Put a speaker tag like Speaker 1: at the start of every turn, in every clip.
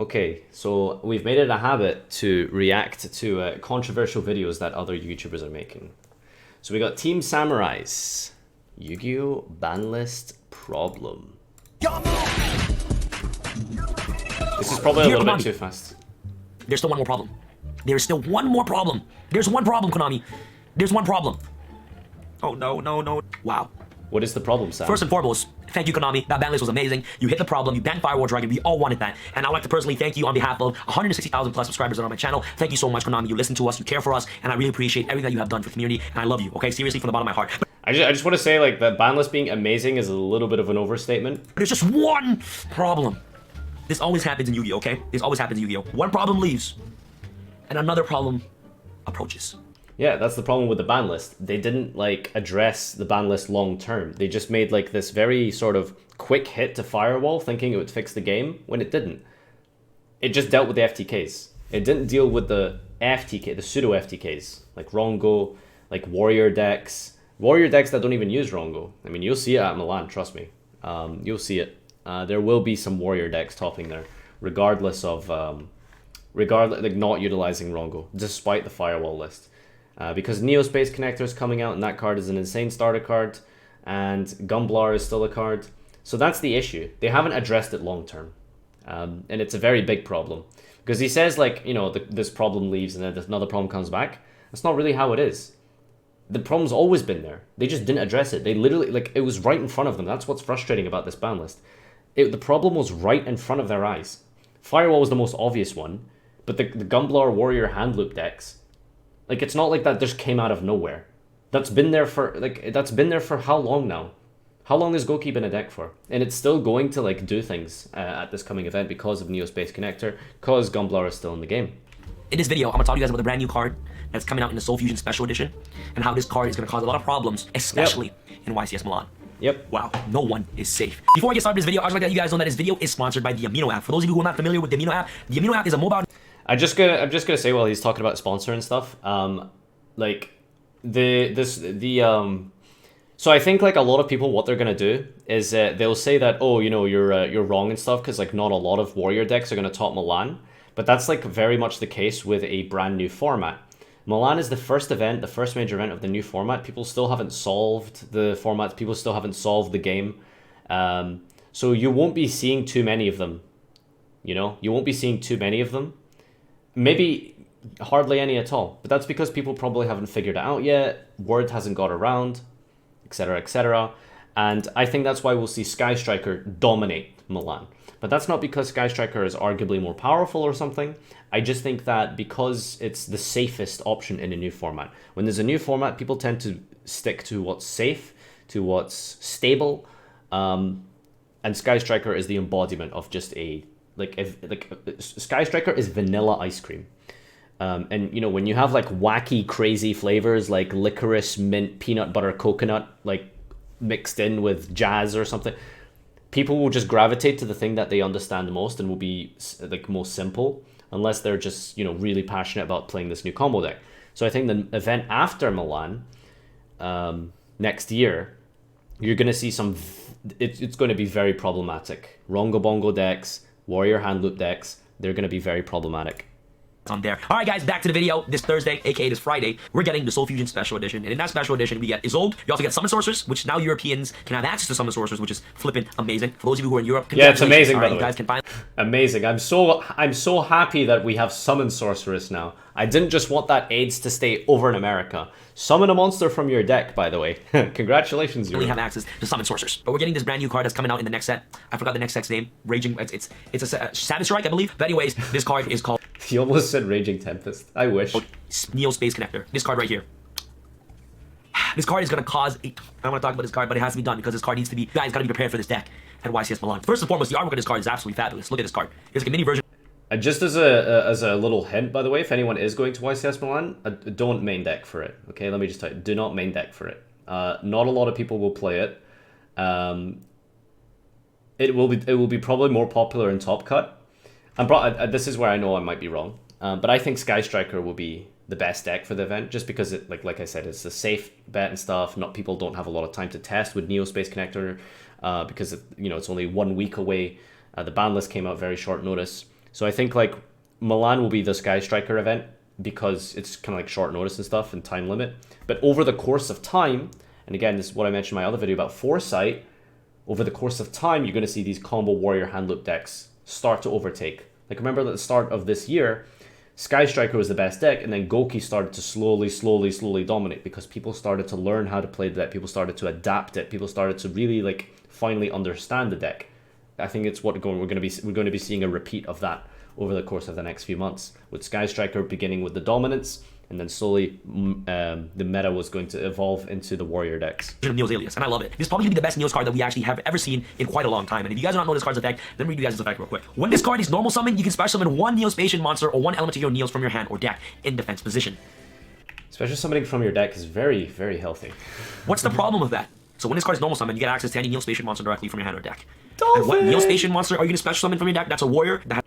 Speaker 1: Okay, so we've made it a habit to react to controversial videos that other YouTubers are making. So we got Team Samurai's Yu-Gi-Oh! Ban list problem. This is probably a little bit too fast.
Speaker 2: There's still one more problem. There's still one more problem. There's one problem, Konami. There's one problem. Oh, no. Wow.
Speaker 1: What is the problem, Sam?
Speaker 2: First and foremost, thank you, Konami. That ban list was amazing. You hit the problem. You banned Firewall Dragon. We all wanted that. And I'd like to personally thank you on behalf of 160,000 plus subscribers that are on my channel. Thank you so much, Konami. You listen to us. You care for us. And I really appreciate everything that you have done for the community. And I love you, okay? Seriously, from the bottom of my heart.
Speaker 1: I just want to say, like, the ban list being amazing is a little bit of an overstatement.
Speaker 2: There's just one problem. This always happens in Yu-Gi-Oh, okay? This always happens in Yu-Gi-Oh. One problem leaves, and another problem approaches.
Speaker 1: Yeah, that's the problem with the ban list. They didn't, like, address the ban list long term. They just made, like, this very sort of quick hit to Firewall, thinking it would fix the game, when it didn't. It just dealt with the FTKs. It didn't deal with the FTK, the pseudo FTKs, like Rongo, like Warrior decks that don't even use Rongo. I mean, you'll see it at Milan, trust me. You'll see it. There will be some Warrior decks topping there, regardless of, like, not utilizing Rongo, despite the Firewall list. Because Neospace Connector is coming out, and that card is an insane starter card, and Gumblar is still a card. So that's the issue. They haven't addressed it long term, and it's a very big problem. Because he says, like, you know, this problem leaves and then another problem comes back. That's not really how it is. The problem's always been there. They just didn't address it. They literally, like, it was right in front of them. That's what's frustrating about this ban list. The problem was right in front of their eyes. Firewall was the most obvious one, but the Gumblar Warrior hand loop decks, like, it's not like that just came out of nowhere. That's been there for, like, that's been there for how long now? How long has Goki been a deck for? And it's still going to, like, do things at this coming event because of Neospace Connector, because Gumblar is still in the game.
Speaker 2: In this video, I'm going to talk to you guys about the brand new card that's coming out in the Soul Fusion Special Edition, and how this card is going to cause a lot of problems, especially in YCS Milan.
Speaker 1: Yep.
Speaker 2: Wow, no one is safe. Before I get started with this video, I'd just like to let you guys know that this video is sponsored by the AMIA app. For those of you who are not familiar with the AMIA app is a mobile...
Speaker 1: I'm just gonna say while he's talking about sponsor and stuff, like so I think, like, a lot of people, what they're gonna do is they'll say that, oh, you know, you're wrong and stuff, because, like, not a lot of Warrior decks are gonna top Milan, but that's, like, very much the case with a brand new format. Milan is the first event, the first major event of the new format. People still haven't solved the format. People still haven't solved the game. So you won't be seeing too many of them. You know, you won't be seeing too many of them. Maybe hardly any at all. But that's because people probably haven't figured it out yet. Word hasn't got around, etc., etc. And I think that's why we'll see Sky Striker dominate Milan. But that's not because Sky Striker is arguably more powerful or something. I just think that because it's the safest option in a new format. When there's a new format, people tend to stick to what's safe, to what's stable. And Sky Striker is the embodiment of just a... Sky Striker is vanilla ice cream. And, you know, when you have, like, wacky, crazy flavors like licorice, mint, peanut butter, coconut, like, mixed in with jazz or something... people will just gravitate to the thing that they understand most and will be, like, most simple, unless they're just, you know, really passionate about playing this new combo deck. So I think the event after Milan, next year, you're going to see some... It's going to be very problematic. Rongo Bongo decks, Warrior hand loop decks, they're going to be very problematic.
Speaker 2: On there. All right, guys, back to the video. This Thursday, aka this Friday, we're getting the Soul Fusion Special Edition, and in that Special Edition, we get Isolde. You also get Summon Sorcerers, which now Europeans can have access to Summon Sorcerers, which is flipping amazing. For those of you who are in Europe,
Speaker 1: yeah, it's amazing. By the way,
Speaker 2: you guys can find
Speaker 1: amazing. I'm so happy that we have Summon Sorceress now. I didn't just want that AIDS to stay over in America. Summon a monster from your deck, by the way. Congratulations, you
Speaker 2: only have access to Summon Sorcerers. But we're getting this brand new card that's coming out in the next set. I forgot the next set's name. Raging. It's a Savage Strike, I believe. But anyways, this card is called.
Speaker 1: He almost said Raging Tempest. I wish.
Speaker 2: Neospace Connector. This card right here. This card is going to cause... I don't want to talk about this card, but it has to be done because this card needs to be... You guys got to be prepared for this deck at YCS Milan. First and foremost, the artwork of this card is absolutely fabulous. Look at this card. It's like a mini version.
Speaker 1: Just as a little hint, by the way, if anyone is going to YCS Milan, don't main deck for it. Okay, let me just tell you, do not main deck for it. Not a lot of people will play it. It will be probably more popular in Top Cut. This is where I know I might be wrong, but I think Sky Striker will be the best deck for the event, just because it, like I said, it's a safe bet and stuff. People don't have a lot of time to test with Neospace Connector, because it's only 1 week away. The ban list came out very short notice. So I think like Milan will be the Sky Striker event because it's kind of like short notice and stuff and time limit. But over the course of time, and again, this is what I mentioned in my other video about foresight, over the course of time, you're going to see these combo warrior hand loop decks start to overtake. Like remember at the start of this year, Sky Striker was the best deck, and then Goki started to slowly dominate because people started to learn how to play the deck. People started to adapt it. People started to really like finally understand the deck. I think it's what we're going to be seeing a repeat of that over the course of the next few months, with Sky Striker beginning with the dominance, and then slowly the meta was going to evolve into the warrior decks.
Speaker 2: Neo's Alias, and I love it. This is probably going to be the best Neo's card that we actually have ever seen in quite a long time. And if you guys do not know this card's effect, let me read you guys this effect real quick. When this card is normal summon, you can special summon one Neospace monster or one element of your Neos from your hand or deck in defense position.
Speaker 1: Special summoning from your deck is very, very healthy.
Speaker 2: What's the problem with that? So when this card is normal summon, you get access to any Neospace monster directly from your hand or deck.
Speaker 1: Dolphin!
Speaker 2: And what Neospace monster are you going to special summon from your deck? That's a warrior that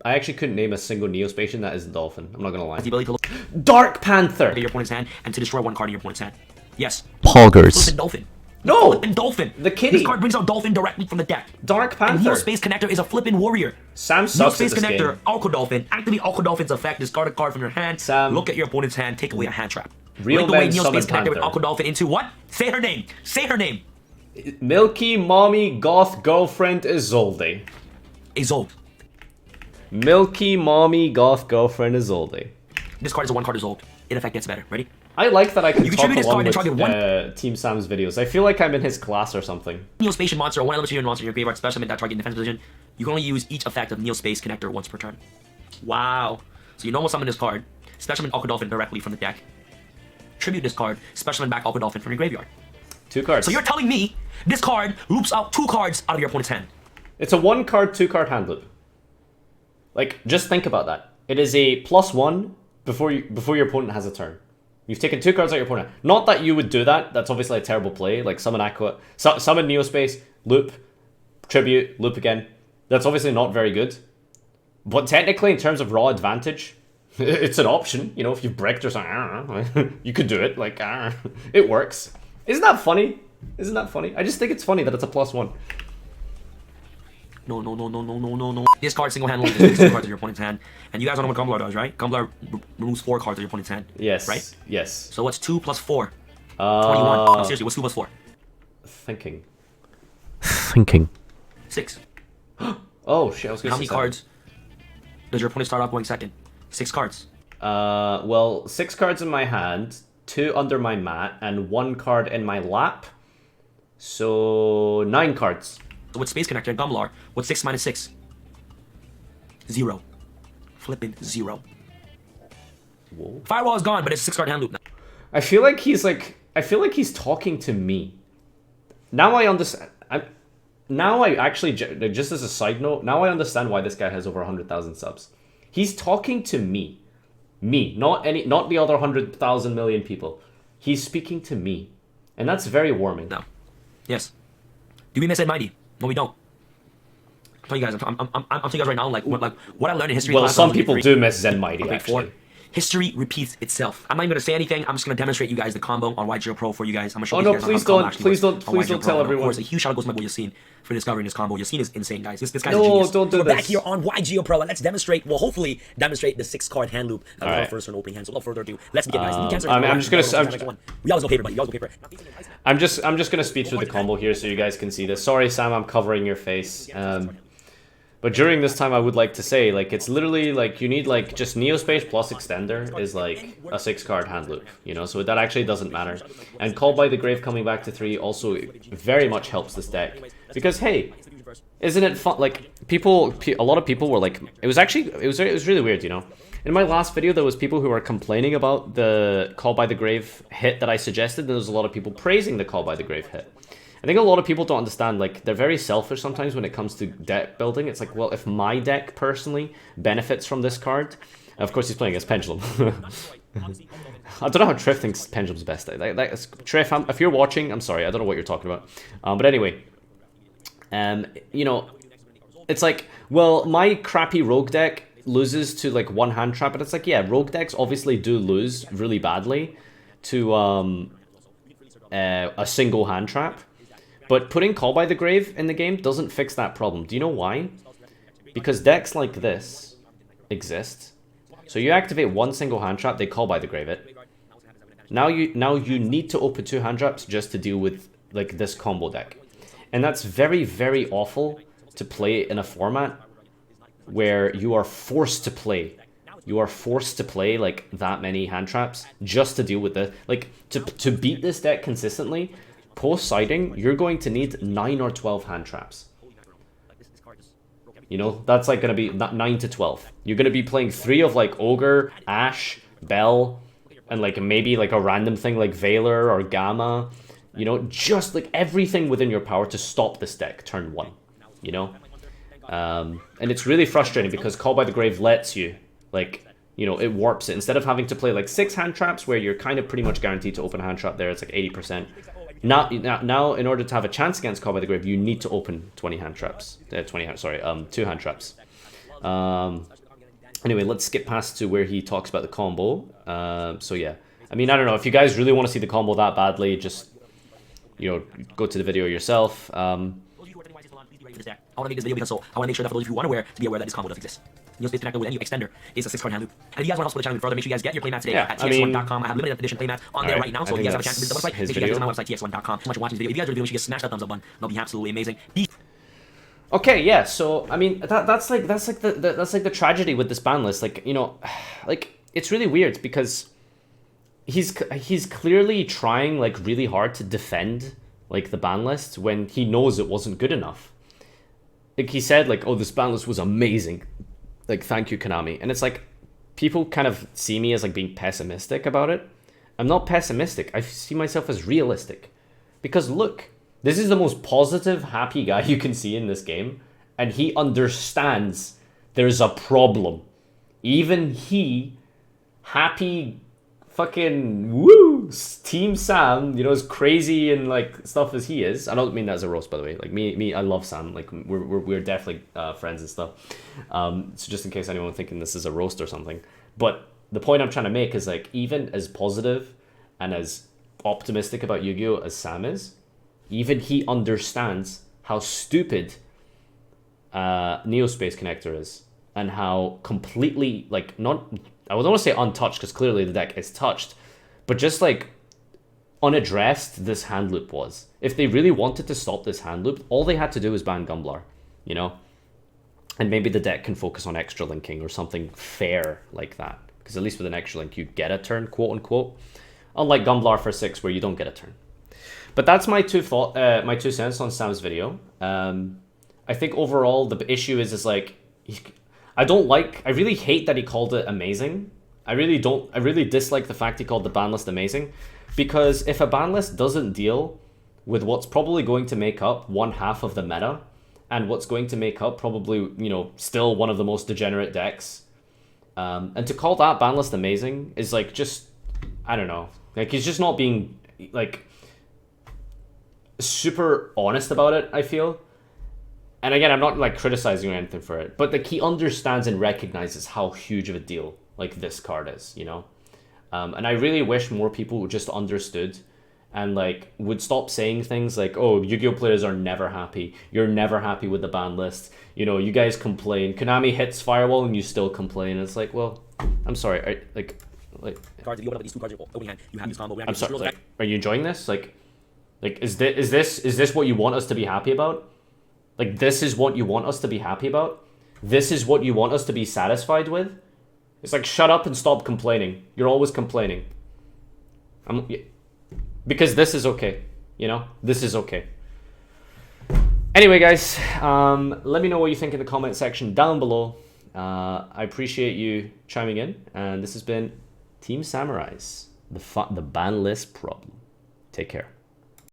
Speaker 1: I actually couldn't name a single Neospace that isn't Dolphin. I'm not gonna lie.
Speaker 2: has the ability to look
Speaker 1: Dark Panther!
Speaker 2: at your opponent's hand and to destroy one card in your opponent's hand. Yes.
Speaker 1: Poggers.
Speaker 2: Flippin' Dolphin.
Speaker 1: No!
Speaker 2: Flippin' Dolphin.
Speaker 1: The kitty.
Speaker 2: This card brings out Dolphin directly from the deck.
Speaker 1: Dark
Speaker 2: And
Speaker 1: Panther.
Speaker 2: Neospace Connector is a flippin' warrior.
Speaker 1: Sam sucks at
Speaker 2: Neospace
Speaker 1: this
Speaker 2: Connector,
Speaker 1: game.
Speaker 2: Alco Dolphin. Activate Alco Dolphin's effect. Discard a card from your hand.
Speaker 1: Sam.
Speaker 2: Look at your opponent's hand. Take away a hand trap.
Speaker 1: Real
Speaker 2: Link away
Speaker 1: men summon
Speaker 2: Neospace Connector with
Speaker 1: Panther.
Speaker 2: Alco Dolphin into what? Say her name. Say her name.
Speaker 1: Milky Mommy Goth Girlfriend Isolde.
Speaker 2: Isolde.
Speaker 1: Milky Mommy Goth Girlfriend Isolde.
Speaker 2: This card is a one card Isolde. In effect gets better. Ready?
Speaker 1: I like that I can
Speaker 2: You can
Speaker 1: talk
Speaker 2: tribute this
Speaker 1: along
Speaker 2: card and
Speaker 1: with
Speaker 2: target one.
Speaker 1: Team Sam's videos. I feel like I'm in his class or something.
Speaker 2: Neospace monster or one element of your monster in your graveyard special summon that target in defense position. You can only use each effect of Neospace Connector once per turn. Wow. So you normal summon this card, special summon Alco Dolphin directly from the deck. Tribute this card, special summon back Alco Dolphin from your graveyard.
Speaker 1: 2 cards.
Speaker 2: So you're telling me this card loops out 2 cards out of your opponent's hand.
Speaker 1: It's a 1 card, 2 card hand loop. Like, just think about that. It is a +1 before your opponent has a turn. You've taken 2 cards out your opponent. Not that you would do that. That's obviously a terrible play. Like summon Aqua, summon Neospace, loop, tribute, loop again. That's obviously not very good. But technically, in terms of raw advantage, it's an option. You know, if you've bricked or something, you could do it. Like, it works. Isn't that funny? Isn't that funny? I just think it's funny that it's a +1.
Speaker 2: No. This card single-handedly destroys 2 cards of your opponent's hand. And you guys don't know what Gumblar does, right? Gumblar removes 4 cards of your opponent's hand.
Speaker 1: Yes.
Speaker 2: Right?
Speaker 1: Yes.
Speaker 2: So what's 2 plus 4? 21. No, seriously, what's 2 plus 4?
Speaker 1: Thinking.
Speaker 2: 6.
Speaker 1: Oh shit! I was gonna
Speaker 2: How
Speaker 1: say
Speaker 2: many
Speaker 1: 7.
Speaker 2: cards does your opponent start off going second? 6 cards.
Speaker 1: Well, 6 cards in my hand, 2 under my mat, and 1 card in my lap. So 9 cards.
Speaker 2: So with Space Connector and Gumblar, what's 6 minus 6? 0. Flippin' 0.
Speaker 1: Whoa.
Speaker 2: Firewall is gone, but it's a 6-card hand loop now.
Speaker 1: I feel like he's talking to me. Now I understand. Now I actually, just as a side note, now I understand why this guy has over 100,000 subs. He's talking to me. Me, not the other 100,000 million people. He's speaking to me. And that's very warming.
Speaker 2: No. Yes. Do we miss Ed Mighty? No, we don't. I'm telling you guys, I'm telling you guys right now, like what I learned in history.
Speaker 1: Well, some people do miss Zen Mighty,
Speaker 2: Okay,
Speaker 1: actually.
Speaker 2: History repeats itself. I'm not even going to say anything. I'm just going to demonstrate you guys the combo on YGO Pro for you guys. I'm going to show you guys how the combo actually works on YGO Pro.
Speaker 1: tell
Speaker 2: And
Speaker 1: everyone.
Speaker 2: Of course, a huge shout out goes to my boy Yassine for discovering this combo. Yassine is insane, guys. This guy's
Speaker 1: No,
Speaker 2: a genius.
Speaker 1: don't do
Speaker 2: so we're back
Speaker 1: this.
Speaker 2: here on YGO Pro, and let's demonstrate, well, hopefully demonstrate the 6-card hand loop without
Speaker 1: right.
Speaker 2: first turn opening hand. So without further ado, let's begin, guys.
Speaker 1: I'm just gonna-
Speaker 2: We always go paper, buddy. We always go paper.
Speaker 1: I'm just gonna speed through the combo here so you guys can see this. Sorry, Sam, I'm covering your face. But during this time, I would like to say, like, it's literally like you need like just Neospace plus Extender is like a 6-card hand loop, you know. So that actually doesn't matter. And Call by the Grave coming back to 3 also very much helps this deck because hey, isn't it fun? Like a lot of people were like, it was really weird, you know. In my last video, there was people who were complaining about the Call by the Grave hit that I suggested, and there was a lot of people praising the Call by the Grave hit. I think a lot of people don't understand, like, they're very selfish sometimes when it comes to deck building. It's like, well, if my deck personally benefits from this card, and of course he's playing as Pendulum. I don't know how Triff thinks Pendulum's best. Triff, if you're watching, I'm sorry, I don't know what you're talking about. But anyway, you know, it's like, well, my crappy rogue deck loses to like 1 hand trap, but it's like, yeah, rogue decks obviously do lose really badly to a single hand trap. But putting Call by the Grave in the game doesn't fix that problem. Do you know why? because decks like this exist. So you activate one single hand trap, they call by the grave it. Now you need to open 2 hand traps just to deal with like this combo deck. And that's very, very awful to play in a format where you are forced to play. You are forced to play like that many hand traps just to deal with the like to beat this deck consistently. Post siding, you're going to need 9 or 12 hand traps. You know, that's like going to be 9 to 12. You're going to be playing 3 of like Ogre, Ash, Bell, and like maybe like a random thing like Veiler or Gamma. You know, just like everything within your power to stop this deck turn 1. You know? And it's really frustrating because Call by the Grave lets you, like, you know, it warps it. Instead of having to play like 6 hand traps where you're kind of pretty much guaranteed to open a hand trap there, it's like 80%. Now, in order to have a chance against Call by the Grave, you need to open 20 hand traps. 2 hand traps. Anyway, let's skip past to where he talks about the combo. So yeah, I mean, I don't know, if you guys really want to see the combo that badly, just, you know, go to the video yourself.
Speaker 2: I want to make this video because I want to make sure that for those of you who aren't aware, to be aware that this combo does exist. Neospace Connector with any extender is a 6-card hand loop. And if you guys want to help support the channel even further, make sure you guys get your playmats today at TX1.com. I have limited edition playmats on there right now, so if you guys have a chance to visit the website, make sure you guys visit my website, TX1.com. So much for watching this video. If you guys are the video, make sure you guys smash that thumbs up button. That'll be absolutely amazing.
Speaker 1: Okay, yeah. So I mean, that's like the tragedy with this ban list. Like, you know, like it's really weird because he's clearly trying like really hard to defend like the ban list when he knows it wasn't good enough. Like he said, like, oh, this ban list was amazing. Like, thank you, Konami. And it's like, people kind of see me as like being pessimistic about it. I'm not pessimistic. I see myself as realistic. Because look, this is the most positive, happy guy you can see in this game. And he understands there's a problem. Even he, happy fucking woo Team Sam, you know, as crazy and like stuff as he is. I don't mean that as a roast, by the way. Like me, I love Sam. Like we're definitely friends and stuff. So just in case anyone thinking this is a roast or something. But the point I'm trying to make is like, even as positive and as optimistic about Yu-Gi-Oh as Sam is, even he understands how stupid Neospace Connector is, and how completely like not. I don't want to say untouched because clearly the deck is touched, but just like unaddressed this hand loop was. If they really wanted to stop this hand loop, all they had to do was ban Gumblar, you know? And maybe the deck can focus on extra linking or something fair like that. Because at least with an extra link, you get a turn, quote unquote. Unlike Gumblar for 6, where you don't get a turn. But that's my two cents on Sam's video. I think overall the issue is like, I really hate that he called it amazing. I really dislike the fact he called the ban list amazing, because if a ban list doesn't deal with what's probably going to make up 1/2 of the meta, and what's going to make up probably, you know, still one of the most degenerate decks, and to call that ban list amazing is like, just, I don't know, like he's just not being like super honest about it, I feel. And again, I'm not like criticizing or anything for it, but like he understands and recognizes how huge of a deal like this card is, you know? And I really wish more people just understood and like would stop saying things like, oh, Yu-Gi-Oh players are never happy. You're never happy with the ban list. You know, you guys complain. Konami hits Firewall and you still complain. And it's like, well, I'm sorry.
Speaker 2: Cards, if you open up these 2 cards in your opening hand, you have this combo.
Speaker 1: I'm sorry. Like, are you enjoying this? Like is this what you want us to be happy about? Like, this is what you want us to be happy about? This is what you want us to be satisfied with? It's like, shut up and stop complaining. You're always complaining. Because this is okay, you know? This is okay. Anyway, guys, let me know what you think in the comment section down below. I appreciate you chiming in. And this has been Team Samurai's, the ban list problem. Take care.